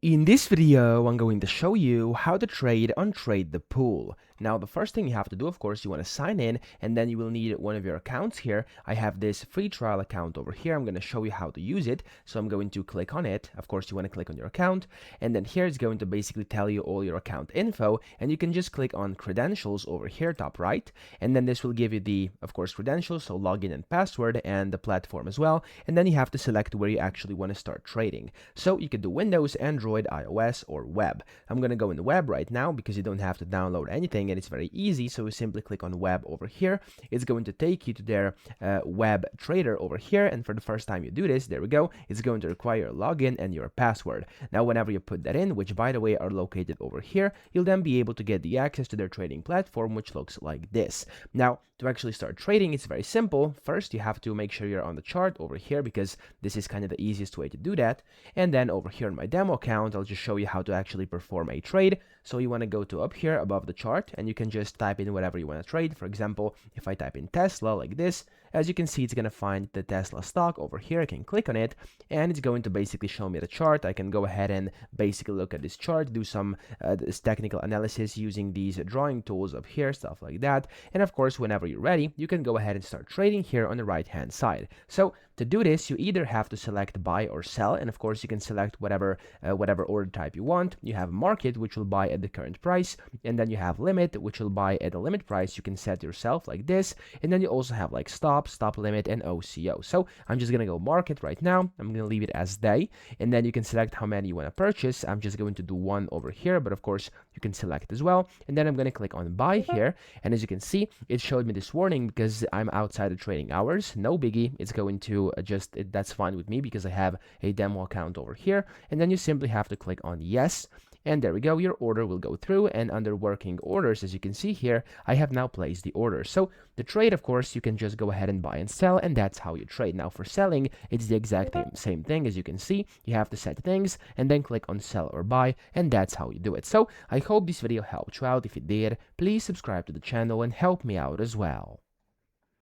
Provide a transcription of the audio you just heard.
In this video, I'm going to show you how to trade on Trade the Pool. Now, the first thing you have to do, of course, you want to sign in, and then you will need one of your accounts here. I have this free trial account over here. I'm going to show you how to use it. So I'm going to click on it. Of course, you want to click on your account, and then here it's going to basically tell you all your account info, and you can just click on credentials over here, top right, and then this will give you the, of course, credentials, so login and password, and the platform as well, and then you have to select where you actually want to start trading. So you can do Windows, Android, iOS, or web. I'm going to go in the web right now because you don't have to download anything and it's very easy. So you simply click on web over here. It's going to take you to their web trader over here. And for the first time you do this, there we go. It's going to require your login and your password. Now, whenever you put that in, which by the way are located over here, you'll then be able to get the access to their trading platform, which looks like this. Now, to actually start trading, it's very simple. First, you have to make sure you're on the chart over here because this is kind of the easiest way to do that. And then over here on my demo account, I'll just show you how to actually perform a trade. So you want to go to up here above the chart and you can just type in whatever you want to trade. For example, if I type in Tesla like this, as you can see, it's going to find the Tesla stock over here. I can click on it and it's going to basically show me the chart. I can go ahead and basically look at this chart, do some this technical analysis using these drawing tools up here, stuff like that. And of course, whenever you're ready, you can go ahead and start trading here on the right hand side. So to do this, you either have to select buy or sell, and of course you can select whatever order type you want. You have market, which will buy at the current price, and then you have limit, which will buy at the limit price. You can set yourself like this, and then you also have like stop limit, and OCO. So I'm just gonna go market right now. I'm gonna leave it as day, and then you can select how many you want to purchase. I'm just going to do one over here, but of course you can select as well. And then I'm gonna click on buy here, and as you can see, it showed me this warning because I'm outside the trading hours. No biggie. It's going to adjust it. That's fine with me because I have a demo account over here. And then you simply have to click on yes. And there we go, your order will go through, and under working orders, as you can see here, I have now placed the order. So the trade, of course, you can just go ahead and buy and sell, and that's how you trade. Now for selling, it's the exact same thing. As you can see, you have to set things and then click on sell or buy, and that's how you do it. So I hope this video helped you out. If it did, please subscribe to the channel and help me out as well.